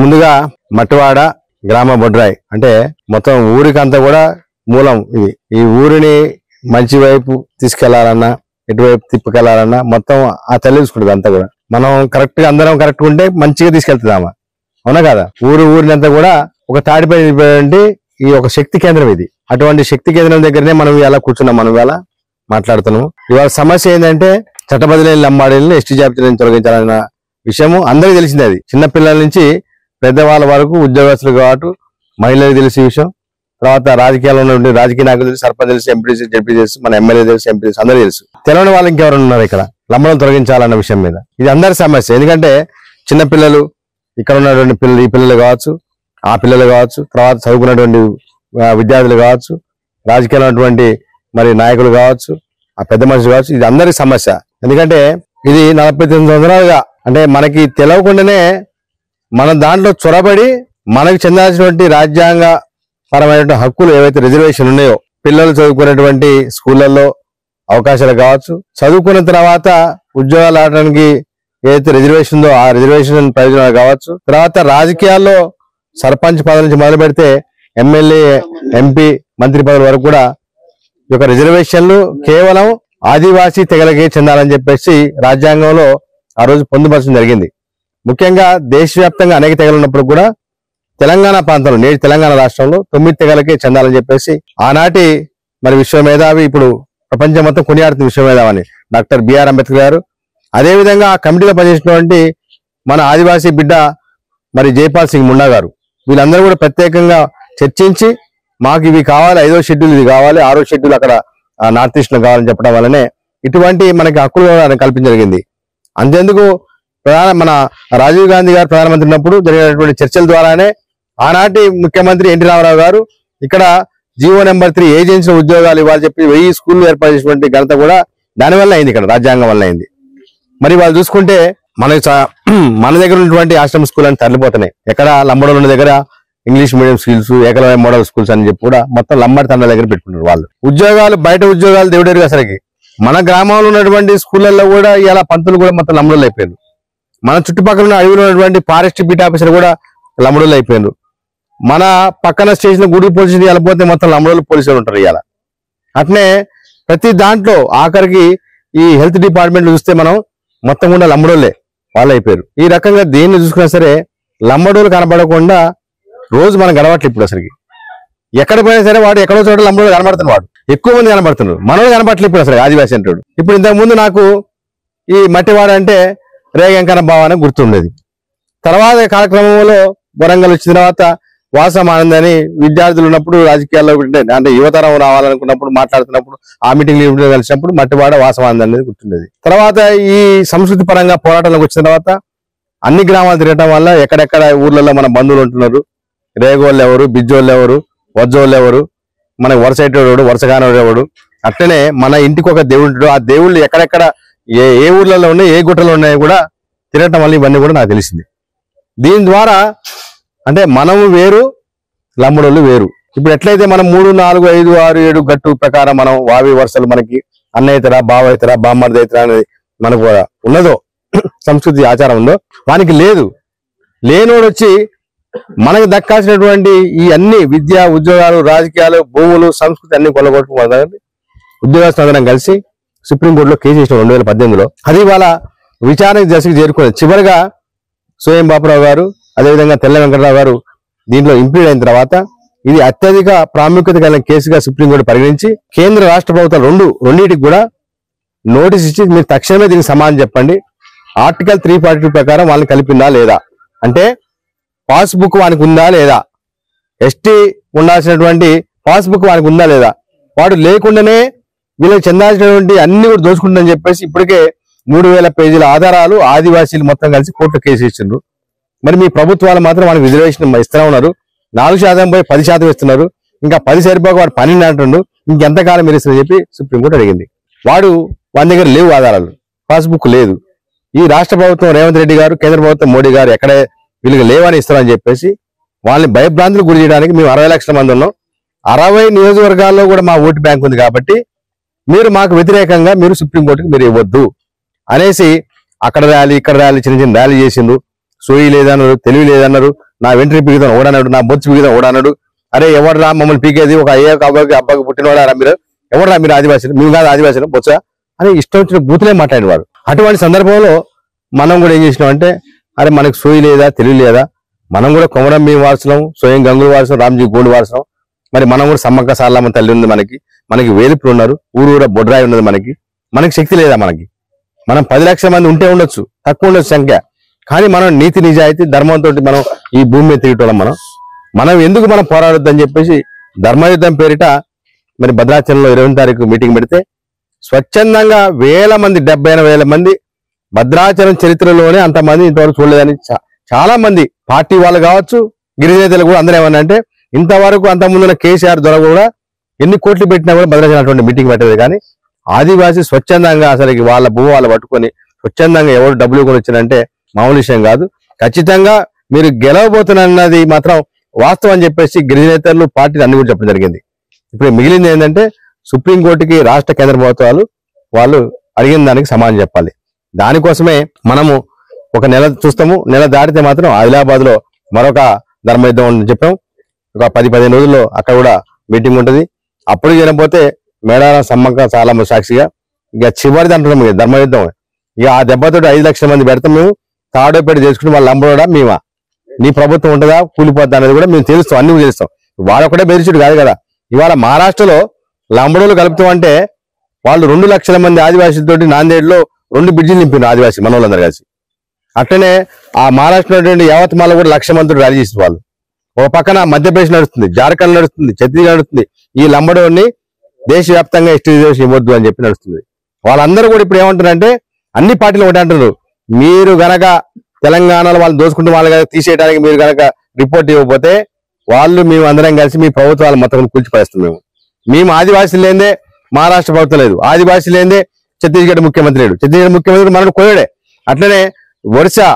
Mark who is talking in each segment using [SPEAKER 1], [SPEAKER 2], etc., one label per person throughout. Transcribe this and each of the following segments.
[SPEAKER 1] ముందుగా మట్టివాడ గ్రామ బొడ్రాయి అంటే మొత్తం ఊరికంతా కూడా మూలం ఇది. ఈ ఊరిని మంచి వైపు తీసుకెళ్లాలన్నా ఎటువైపు తిప్పుకెళ్లాలన్నా మొత్తం ఆ తల్లి చూసుకుంటుంది అంతా కూడా. మనం కరెక్ట్ గా అందరం కరెక్ట్ ఉంటే మంచిగా తీసుకెళ్తుందామా, అవునా కదా? ఊరినంతా కూడా ఒక తాడిపై ఈ ఒక శక్తి కేంద్రం ఇది. అటువంటి శక్తి కేంద్రం దగ్గరనే మనం ఇలా కూర్చున్నాం, మనం ఇలా మాట్లాడుతున్నాము. ఇవాళ సమస్య ఏంటంటే చట్టబద్ధ లంబాడీలను ఎస్టీ జాబితా నుంచి తొలగించాలన్న విషయము అందరికీ తెలిసిందే. అది చిన్నపిల్లల నుంచి పెద్దవాళ్ళ వరకు, ఉద్యోగస్తులు కాబట్టి మహిళలకు తెలిసే విషయం. తర్వాత రాజకీయాల్లో ఉన్న రాజకీయ నాయకులు తెలుసు, సర్పంచ్ తెలుసు, ఎంపీ జడ్పీ తెలుసు, మన ఎమ్మెల్యే తెలుసు, ఎంపీ తెలుసు, అందరూ తెలుసు. తెలియని వాళ్ళు ఇంకెవరు ఉన్నారు ఇక్కడ లంబడం తొలగించాలన్న విషయం మీద? ఇది అందరి సమస్య. ఎందుకంటే చిన్నపిల్లలు, ఇక్కడ ఉన్నటువంటి పిల్లలు, ఈ పిల్లలు కావచ్చు, ఆ పిల్లలు కావచ్చు, తర్వాత చదువుకున్నటువంటి విద్యార్థులు కావచ్చు, రాజకీయాల్లో ఉన్నటువంటి మరి నాయకులు కావచ్చు, ఆ పెద్ద మనుషులు కావచ్చు, ఇది అందరి సమస్య. ఎందుకంటే ఇది 49 సంవత్సరాలుగా అంటే మనకి తెలవకుండానే మన దాంట్లో చొరబడి మనకు చెందాల్సినటువంటి రాజ్యాంగ పరమైనటువంటి హక్కులు ఏవైతే రిజర్వేషన్ ఉన్నాయో, పిల్లలు చదువుకునేటువంటి స్కూళ్లలో అవకాశాలు కావచ్చు, చదువుకున్న తర్వాత ఉద్యోగాలు ఆడడానికి ఏదైతే రిజర్వేషన్ ఉందో ఆ రిజర్వేషన్ ప్రయోజనాలు కావచ్చు, తర్వాత రాజకీయాల్లో సర్పంచ్ పదవి నుంచి మొదలు పెడితే ఎమ్మెల్యే, ఎంపీ, మంత్రి పదవుల వరకు కూడా ఈ యొక్క రిజర్వేషన్లు కేవలం ఆదివాసీ తెగలకే చెందాలని చెప్పేసి రాజ్యాంగంలో ఆ రోజు పొందుపరచడం జరిగింది. ముఖ్యంగా దేశవ్యాప్తంగా అనేక తెగలు ఉన్నప్పుడు కూడా తెలంగాణ ప్రాంతంలో, నేటి తెలంగాణ రాష్ట్రంలో 9 తెగలకే చెందాలని చెప్పేసి ఆనాటి మరి విశ్వమేధావి, ఇప్పుడు ప్రపంచం మొత్తం కొనియాడుతున్న విశ్వమేధావని డాక్టర్ బిఆర్ అంబేద్కర్ గారు, అదేవిధంగా ఆ కమిటీలో పనిచేసినటువంటి మన ఆదివాసీ బిడ్డ మరి జైపాల్ సింగ్ ముండా గారు, వీళ్ళందరూ కూడా ప్రత్యేకంగా చర్చించి మాకు ఇవి కావాలి, 5వ షెడ్యూల్ ఇది కావాలి, 6వ షెడ్యూల్ అక్కడ నార్త్ ఈస్ట్ లో కావాలని చెప్పడం వల్లనే ఇటువంటి మనకి హక్కులు కల్పించడం జరిగింది. అంతేందుకు మన రాజీవ్ గాంధీ గారు ప్రధానమంత్రి ఉన్నప్పుడు జరిగినటువంటి చర్చల ద్వారానే ఆనాటి ముఖ్యమంత్రి ఎన్టీ రామారావు గారు ఇక్కడ జీవో నెంబర్ 3 ఏజెన్సీ ఉద్యోగాలు ఇవ్వాలి చెప్పి 1000 స్కూళ్లు ఏర్పాటు చేసినటువంటి ఘనత కూడా దానివల్ల అయింది, ఇక్కడ రాజ్యాంగం వల్ల అయింది. మరి వాళ్ళు చూసుకుంటే మన దగ్గర ఉన్నటువంటి ఆశ్రమ స్కూల్ అని తరలిపోతున్నాయి. ఎక్కడ లంబడోలు ఉన్న దగ్గర English medium schools, Eklavya model schools అని చెప్పి కూడా మొత్తం లంబడి తండ్రుల దగ్గర పెట్టుకుంటారు వాళ్ళు. ఉద్యోగాలు బయట ఉద్యోగాలు దేవుడేరు అసలుకి. మన గ్రామంలో ఉన్నటువంటి స్కూళ్ళల్లో కూడా ఇలా పంతులు కూడా మొత్తం లంబడోళ్ళు అయిపోయారు. మన చుట్టుపక్కల ఉన్న అడవిలో ఉన్నటువంటి ఫారెస్ట్ బీట్ ఆఫీసర్ కూడా లంబడోళ్ళు అయిపోయారు. మన పక్కన స్టేషన్ గూడూరు పోలీస్ స్టేషన్ వెళ్ళిపోతే మొత్తం లంబడోళ్ళు పోలీసులు ఉంటారు ఇవాళ. అట్నే ప్రతి దాంట్లో ఆఖరికి ఈ హెల్త్ డిపార్ట్మెంట్ చూస్తే మనం మొత్తం కూడా లంబడోళ్ళే వాళ్ళు అయిపోయారు. ఈ రకంగా దేన్ని చూసుకున్నా సరే లంబడోళ్ళు కనబడకుండా రోజు మనం గడవట్లేదు. ఇప్పుడు అసలుకి ఎక్కడ పోయినా సరే వాడు ఎక్కడో చోట లంబడోళ్ళు కనబడుతున్న వాడు ఎక్కువ మంది కనబడుతున్నారు, మనోళ్ళు కనబడట్లేదు ఇప్పుడు అసలు ఆదివాసీ అంటాడు. ఇప్పుడు ఇంతకు ముందు నాకు ఈ మట్టివాడ అంటే రేగంకన భావ అని గుర్తుండేది. తర్వాత కాలక్రమంలో వరంగల్ వచ్చిన తర్వాత వాసం ఆనంద్ అని విద్యార్థులు ఉన్నప్పుడు రాజకీయాల్లో అంటే యువతరం రావాలనుకున్నప్పుడు మాట్లాడుతున్నప్పుడు ఆ మీటింగ్ కలిసినప్పుడు మట్టివాడ వాసం ఆనంద్ అనేది గుర్తుండేది. తర్వాత ఈ సంస్కృతి పరంగా పోరాటంలోకి వచ్చిన తర్వాత అన్ని గ్రామాలు తిరగటం వల్ల ఎక్కడెక్కడ ఊర్లలో మన బంధువులు ఉంటున్నారు, రేగోళ్ళు ఎవరు, బిజ్జోళ్ళు ఎవరు, వజ్జోళ్ళు ఎవరు, మనకు వరుసైటోడు, వరుసగానోడు ఎవడు, అట్లనే మన ఇంటికి ఒక దేవుడు, ఆ దేవుళ్ళు ఎక్కడెక్కడ ఏ ఊర్లలో ఉన్నాయి, ఏ గుట్టలో ఉన్నాయో కూడా తిరగటం వల్ల ఇవన్నీ కూడా నాకు తెలిసింది. దీని ద్వారా అంటే మనము వేరు, లంబడోళ్ళు వేరు. ఇప్పుడు ఎట్లయితే మనం 3, 4, 5, 6, 7 గట్టు ప్రకారం మనం వావి వరుసలు మనకి అన్నయితరా, బావయితరా, బామ్మర్దయితరా అనేది మనకు ఉన్నదో సంస్కృతి ఆచారం ఉందో వానికి లేదు. లేనోడు వచ్చి మనకు దక్కాల్సినటువంటి ఈ అన్ని విద్య, ఉద్యోగాలు, రాజకీయాలు, భూములు, సంస్కృతి అన్ని కొల్లగొట్టుకుని ఉద్యోగస్తులందరం కలిసి సుప్రీంకోర్టులో కేసు వేసిన 2018లో. అది వాళ్ళ విచారణ దశకు చేరుకున్నది. చివరిగా సోయం బాపురావు గారు, అదేవిధంగా తెల్ల వెంకటరావు గారు దీంట్లో ఇంప్లీడ్ అయిన తర్వాత ఇది అత్యధిక ప్రాముఖ్యత కలిగిన కేసుగా సుప్రీంకోర్టు పరిగణించి కేంద్ర రాష్ట్ర ప్రభుత్వాలు రెండింటికి కూడా నోటీస్ ఇచ్చి మీరు తక్షణమే దీనికి సమాధానం చెప్పండి. ఆర్టికల్ 342 ప్రకారం వాళ్ళని కలిపిందా లేదా, అంటే పాస్బుక్ వానికి ఉందా లేదా, ఎస్టీ ఉండాల్సినటువంటి పాస్బుక్ వానికి ఉందా లేదా, వాడు లేకుండానే వీళ్ళకి చెందాల్సినటువంటి అన్ని కూడా దోచుకుంటుందని చెప్పేసి ఇప్పటికే 3000 పేజీల ఆధారాలు ఆదివాసీలు మొత్తం కలిసి కోర్టులో కేసు ఇచ్చిండ్రు. మరి మీ ప్రభుత్వాలు మాత్రం వానికి రిజర్వేషన్ ఇస్తూ ఉన్నారు, 4% పోయి 10% ఇస్తున్నారు, ఇంకా 10 సరిపోక వాడు 12 అంటుండు, ఇంకెంతకాలం మీరు ఇస్తారని చెప్పి సుప్రీంకోర్టు అడిగింది. వాని దగ్గర లేవు ఆధారాలు, పాస్బుక్ లేదు. ఈ రాష్ట్ర ప్రభుత్వం రేవంత్ రెడ్డి గారు, కేంద్ర ప్రభుత్వం మోడీ గారు ఎక్కడే వీళ్ళకి లేవని ఇస్తారని చెప్పేసి వాళ్ళని భయభ్రాంతులు గురి చేయడానికి మేము 60 లక్షల మంది ఉన్నాం, 60 నియోజకవర్గాల్లో కూడా మా ఓటు బ్యాంక్ ఉంది కాబట్టి మీరు మాకు వ్యతిరేకంగా మీరు సుప్రీంకోర్టుకి మీరు ఇవ్వద్దు అనేసి అక్కడ ర్యాలీ, ఇక్కడ ర్యాలీ, చిన్న చిన్న ర్యాలీ చేసిండ్రు. సోయి లేదన్నారు, తెలివి లేదన్నారు, నా వెంట్రీ పీకిదాం ఓడన్నాడు, నా బొచ్చు పీకిదాం ఓడన్నాడు. అరే ఎవడరా మమ్మల్ని పీకేది, ఒక అయ్యాక అబ్బాకి పుట్టినవాడారా మీరు, ఎవడరా మీరు ఆదివాసీలు, మేము కాదు ఆదివాసీలు బొచ్చ అని ఇష్టం వచ్చిన బూతులే మాట్లాడేవారు. అటువంటి సందర్భంలో మనం కూడా ఏం చేసినాం అంటే, అరే మనకు సోయి లేదా, తెలివి లేదా, మనం కూడా కొమరం భీం వారసులం, స్వయం గంగులు వారసులం, రామ్జీ గోల్డ్ వారసులం. మరి మనం కూడా సమ్మక్క సారలమ్మ తల్లి ఉంది, మనకి వేలుపులు ఉన్నారు, ఊరూర బొడ్రాయి ఉన్నది, మనకి శక్తి లేదా? మనం 10 లక్షల మంది ఉంటే ఉండొచ్చు, తక్కువ ఉండొచ్చు సంఖ్య, కానీ మనం నీతి నిజాయితీ ధర్మంతో మనం ఈ భూమి మీద తిరిగేటోళ్ళం. మనం ఎందుకు మనం పోరాడొద్దని చెప్పేసి ధర్మయుద్ధం పేరిట మరి భద్రాచలంలో 20వ తారీఖు మీటింగ్ పెడితే స్వచ్ఛందంగా 1000 మంది, 70,000 మంది, భద్రాచలం చరిత్రలోనే అంతమంది ఇంతవరకు చూడలేదని చాలా మంది పార్టీ వాళ్ళు కావచ్చు, గిరిజనేతలు కూడా అందరూ ఏమన్నా అంటే, ఇంతవరకు అంతకుముందున్న కేసీఆర్ దొర కూడా ఎన్ని కోట్లు పెట్టినా కూడా భద్రాచలం అటువంటి మీటింగ్ పెట్టలేదు. కానీ ఆదివాసీ స్వచ్ఛందంగా అసలు వాళ్ళ భూమి వాళ్ళు పట్టుకొని స్వచ్ఛందంగా ఎవరు డబ్బులు కొని వచ్చినంటే మామూలు విషయం కాదు. ఖచ్చితంగా మీరు గెలవబోతున్నది మాత్రం వాస్తవం అని చెప్పేసి గిరిజనేతలు పార్టీలు అన్ని కూడా చెప్పడం జరిగింది. ఇప్పుడు మిగిలింది ఏంటంటే సుప్రీంకోర్టుకి రాష్ట్ర కేంద్ర ప్రభుత్వాలు వాళ్ళు అడిగిన దానికి సమాధానం చెప్పాలి. దానికోసమే మనము ఒక నెల చూస్తాము. నెల దాటితే మాత్రం ఆదిలాబాద్ లో మరొక ధర్మయుద్ధం అని చెప్పాం. ఒక 10-15 రోజుల్లో అక్కడ కూడా మీటింగ్ ఉంటుంది. అప్పుడు చేయకపోతే మేడారం సమ్మక్క సారలమ్మ సాక్షిగా ఇక చివరిది అంటున్నాం ధర్మయుద్ధం. ఇక ఆ దెబ్బతో 5 లక్షల మంది పెడతాం. మేము తాడోపేట చేసుకుని వాళ్ళు లంబడోడా మేమా, నీ ప్రభుత్వం ఉంటుందా కూలిపోద్దా అనేది కూడా మేము తెలుస్తాం, అన్ని తెలుస్తాం. వాళ్ళొక్కడే బెదిరించుడు కాదు కదా. ఇవాళ మహారాష్ట్రలో లంబడోలు కలుపుతాం అంటే వాళ్ళు 2 లక్షల మంది ఆదివాసీలతోటి నాందేడ్లో 2 బ్రిడ్జిలు నింపిన ఆదివాసీ మనోళ్ళందరూ కలిసి. అట్లనే ఆ మహారాష్ట్రలో యావత్మాల కూడా 1,00,000 మంది ర్యాలీ చేసిన వాళ్ళు. ఒక పక్కన మధ్యప్రదేశ్ నడుస్తుంది, జార్ఖండ్ నడుస్తుంది, ఛత్తీస్గఢ్ నడుస్తుంది. ఈ లంబడోని దేశవ్యాప్తంగా ఎస్టీజేషన్ ఇవ్వద్దు అని చెప్పి నడుస్తుంది. వాళ్ళందరూ కూడా ఇప్పుడు ఏమంటారంటే అన్ని పార్టీలు ఒకటి అంటారు, మీరు గనక తెలంగాణలో వాళ్ళు దోచుకుంటూ వాళ్ళు తీసేయడానికి మీరు గనక రిపోర్ట్ ఇవ్వకపోతే వాళ్ళు మేము అందరం కలిసి మీ ప్రభుత్వాలు మొత్తం కూల్చిపడేస్తాం. మేము ఆదివాసీ లేదే మహారాష్ట్ర ప్రభుత్వం లేదు, ఆదివాసీ లేదే ఛత్తీస్గఢ్ ముఖ్యమంత్రి లేడు, ఛత్తీస్గఢ్ ముఖ్యమంత్రి మనకు కోయడే, అట్లనే ఒడిశా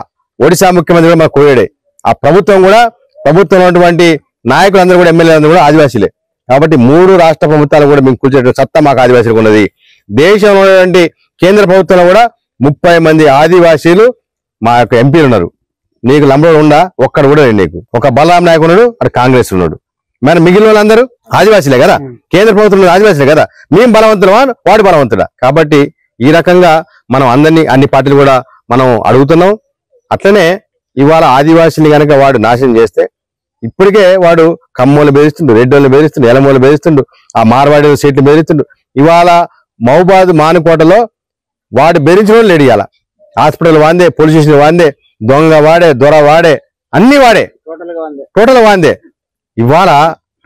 [SPEAKER 1] ముఖ్యమంత్రి కూడా మనకు కోయడే. ఆ ప్రభుత్వం కూడా ప్రభుత్వంలో ఉన్నటువంటి నాయకులందరూ కూడా ఎమ్మెల్యేలందరూ కూడా ఆదివాసీలే. కాబట్టి 3 రాష్ట్ర ప్రభుత్వాలు కూడా మేము కూర్చోటం సత్తా మాకు ఆదివాసీలకు ఉన్నది. దేశంలో ఉన్నటువంటి కేంద్ర ప్రభుత్వంలో కూడా 30 మంది ఆదివాసీలు మా యొక్క ఎంపీలు ఉన్నారు. నీకు లంబడోడు ఉండా? ఒక్కడు కూడా నీకు. ఒక బలరాం నాయకు ఉన్నాడు, అక్కడ కాంగ్రెస్ ఉన్నాడు. మరి మిగిలిన వాళ్ళందరూ ఆదివాసీలే కదా, కేంద్ర ప్రభుత్వంలో ఆదివాసీలే కదా. మేము బలవంతులమా, వాడు బలవంతుడా? కాబట్టి ఈ రకంగా మనం అన్ని పార్టీలు కూడా మనం అడుగుతున్నాం. అట్లనే ఇవాళ ఆదివాసీని కనుక వాడు నాశనం చేస్తే ఇప్పటికే వాడు కమ్మోలు బెదిరిస్తుండు, రెడ్డోళ్ళు బెదిరిస్తుండు, ఎలమోలు బెదిరిస్తుండు, ఆ మార్వాడి సీట్లు బెదిరిస్తుండు. ఇవాళ మహబూబాద్ మానుకోటలో వాడు బెదిరించడం లేడు. ఇవాళ హాస్పిటల్ వాందే, పోలీస్ స్టేషన్ వాందే, దొంగ వాడే, దొర వాడే, అన్ని వాడే, టోటల్ వాందే. ఇవాళ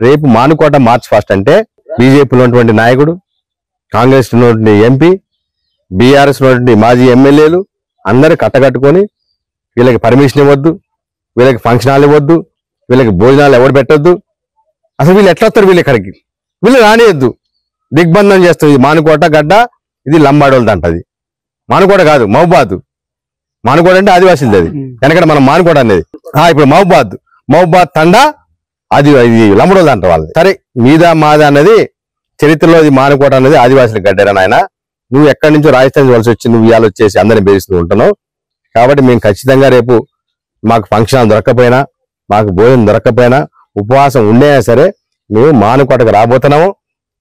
[SPEAKER 1] రేపు మానుకోట మార్చ్ 1 అంటే బీజేపీలో ఉన్నటువంటి నాయకుడు, కాంగ్రెస్ ఉన్నటువంటి ఎంపీ, బీఆర్ఎస్ ఉన్నటువంటి మాజీ ఎమ్మెల్యేలు అందరూ కట్టకట్టుకొని వీళ్ళకి పర్మిషన్ ఇవ్వద్దు, వీళ్ళకి ఫంక్షన్ హాల్ ఇవ్వద్దు, వీళ్ళకి భోజనాలు ఎవరు పెట్టొద్దు. అసలు వీళ్ళు ఎట్లా వస్తారు? వీళ్ళు ఇక్కడికి వీళ్ళు రానియద్దు, దిగ్బంధం చేస్తుంది. ఇది మానుకోట గడ్డ, ఇది లంబాడోళ్ళది అంటది. మానుకోట కాదు, మహబూబాద్. మానుకోట అంటే ఆదివాసీలది అది, వెనకడ మనం మానుకోట అనేది. ఇప్పుడు మహబూబాద్ తండా అది ఇది లంబడోళ్ళది అంట వాళ్ళది. సరే, మీద మాద అన్నది చరిత్రలో ఇది మానుకోట అనేది ఆదివాసీల గడ్డరా నాయన. నువ్వు ఎక్కడి నుంచో రాజస్థాన్ వలస వచ్చి నువ్వు ఇవాళ వచ్చేసి అందరిని బెదిరిస్తూ ఉంటున్నావు. కాబట్టి మేము ఖచ్చితంగా రేపు మాకు ఫంక్షన్ దొరకకపోయినా, మాకు భోజనం దొరకకపోయినా, ఉపవాసం ఉండేనా సరే మేము మానుకోటకు రాబోతున్నాము.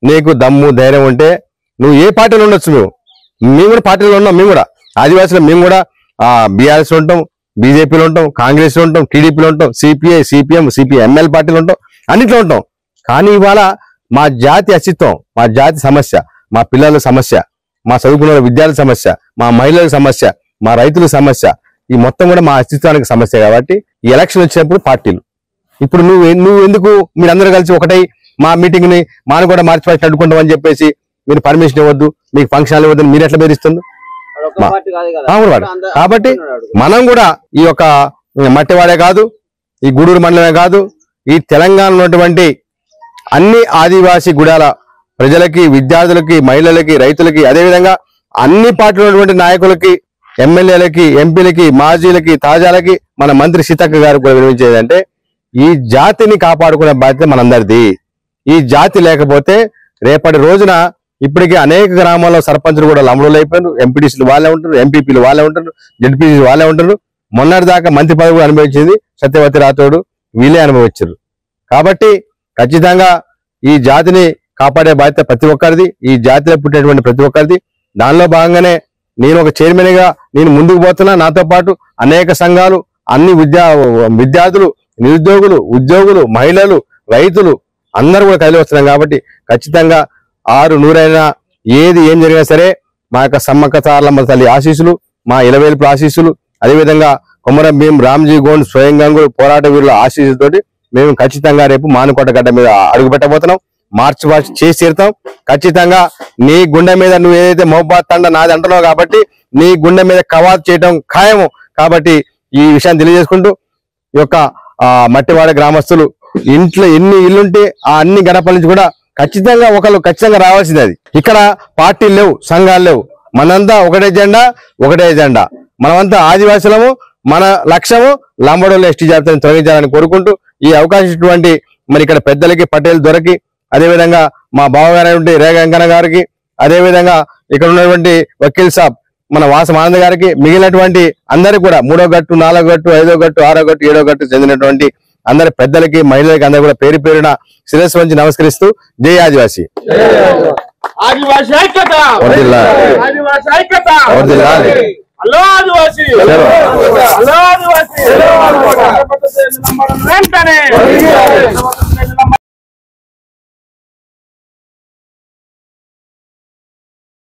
[SPEAKER 1] నీకు దమ్ము ధైర్యం ఉంటే నువ్వు ఏ పార్టీలో ఉండొచ్చు. మేము కూడా పార్టీలో ఉన్నాం. మేము కూడా ఆదివాసులు, మేము కూడా బీఆర్ఎస్ ఉంటాం, బీజేపీలో ఉంటాం, కాంగ్రెస్లో ఉంటాం, టీడీపీలో ఉంటాం, సిపిఐ, సిపిఎం, సిపిఎంఎల్ పార్టీలో ఉంటాం, అన్నిట్లో ఉంటాం. కానీ ఇవాళ మా జాతి అస్తిత్వం, మా జాతి సమస్య, మా పిల్లల సమస్య, మా చదువుకున్న విద్యార్థుల సమస్య, మా మహిళల సమస్య, మా రైతుల సమస్య, ఈ మొత్తం కూడా మా అస్తిత్వానికి సమస్య. కాబట్టి ఈ ఎలక్షన్ వచ్చినప్పుడు పార్టీలు ఇప్పుడు నువ్వు ఎందుకు మీరందరూ కలిసి ఒకటై మా మీటింగ్ ని మానుకోట మార్చి అడ్డుకుంటాం అని చెప్పేసి మీరు పర్మిషన్ ఇవ్వద్దు, మీకు ఫంక్షన్ ఇవ్వద్దు, మీరు ఎట్లా బెదిరిస్తుంది? కాబట్టి మనం కూడా ఈ యొక్క మట్టివాడే కాదు, ఈ గూడూరు మండలమే కాదు, ఈ తెలంగాణలో ఉన్నటువంటి అన్ని ఆదివాసీ గుడాల ప్రజలకి, విద్యార్థులకి, మహిళలకి, రైతులకి, అదేవిధంగా అన్ని పార్టీలో ఉన్నటువంటి నాయకులకి, ఎమ్మెల్యేలకి, ఎంపీలకి, మాజీలకి, తాజాలకి మన మంత్రి సీతక్క గారు కూడా వినిపించేదంటే ఈ జాతిని కాపాడుకునే బాధ్యత మనందరిది. ఈ జాతి లేకపోతే రేపటి రోజున ఇప్పటికే అనేక గ్రామాల్లో సర్పంచులు కూడా లంబడోళ్ళు అయిపోయారు, ఎంపీటీసీలు వాళ్ళే ఉంటారు, ఎంపీపీలు వాళ్ళే ఉంటారు, జడ్పీసీలు వాళ్ళే ఉంటారు. మొన్నటి దాకా మంత్రి పదవి అనుభవించింది సత్యవతి రాథోడ్, వీళ్ళే అనుభవించారు. కాబట్టి ఖచ్చితంగా ఈ జాతిని కాపాడే బాధ్యత ప్రతి ఒక్కరిది, ఈ జాతిలో పుట్టినటువంటి ప్రతి ఒక్కరిది. దానిలో భాగంగానే నేను ఒక చైర్మన్ గా నేను ముందుకు పోతున్నా. నాతో పాటు అనేక సంఘాలు, అన్ని విద్యార్థులు, నిరుద్యోగులు, ఉద్యోగులు, మహిళలు, రైతులు అందరూ కూడా కదిలి వస్తున్నాం. కాబట్టి ఖచ్చితంగా 600 ఏది ఏం జరిగినా సరే మా యొక్క సమ్మక్క సారలమ్మ తల్లి ఆశీస్సులు, మా ఇలవేల్పు ఆశీస్సులు, అదేవిధంగా కొమరం భీం, రామ్జీ గోండ్, స్వయం గంగులు పోరాట వీరుల ఆశీస్సులతోటి మేము ఖచ్చితంగా రేపు మానుకోట గడ్డ మీద అడుగు పెట్టబోతున్నాం. మార్చ్ పాస్ట్ చేసి తీరుతాం. ఖచ్చితంగా నీ గుండె మీద నువ్వు ఏదైతే మహబాద్ తండ నాది అంటున్నావు కాబట్టి నీ గుండె మీద కవాతు చేయడం ఖాయము. కాబట్టి ఈ విషయాన్ని తెలియజేసుకుంటూ ఈ యొక్క మట్టివాడ గ్రామస్తులు ఇంట్లో ఎన్ని ఇల్లుంటే ఆ అన్ని గడపల నుంచి కూడా ఖచ్చితంగా ఒకళ్ళు ఖచ్చితంగా రావాల్సింది. అది ఇక్కడ పార్టీలు లేవు, సంఘాలు లేవు, మనంతా ఒకటే జెండా, ఒకటే ఎజెండా. మనమంతా ఆదివాసులము. మన లక్ష్యము లంబడోళ్ళ ఎస్టీ జాబితాను తొలగించాలని కోరుకుంటూ ఈ అవకాశం ఇటువంటి మరి ఇక్కడ పెద్దలకి, పటేల్ దొరకి, అదేవిధంగా మా బావగారైనటువంటి రేగంకన్న గారికి, అదేవిధంగా ఇక్కడ ఉన్నటువంటి వకీల్ సాబ్ మన వాసం ఆనంద్ గారికి, మిగిలినటువంటి అందరికి కూడా 3వ గట్టు, 4వ గట్టు, 5వ గట్టు, 6వ గట్టు, 7వ గట్టు చెందినటువంటి అందరి పెద్దలకి, మహిళలకి అందరూ కూడా పేరు పేరున శిరస్సు వంచి నమస్కరిస్తూ జై ఆదివాసీ.
[SPEAKER 2] ఆదివాసీ ఐక్యత, ఆదివాసీ ఐక్యత, హలో ఆదివాసీ, హలో ఆదివాసీ వెంటనే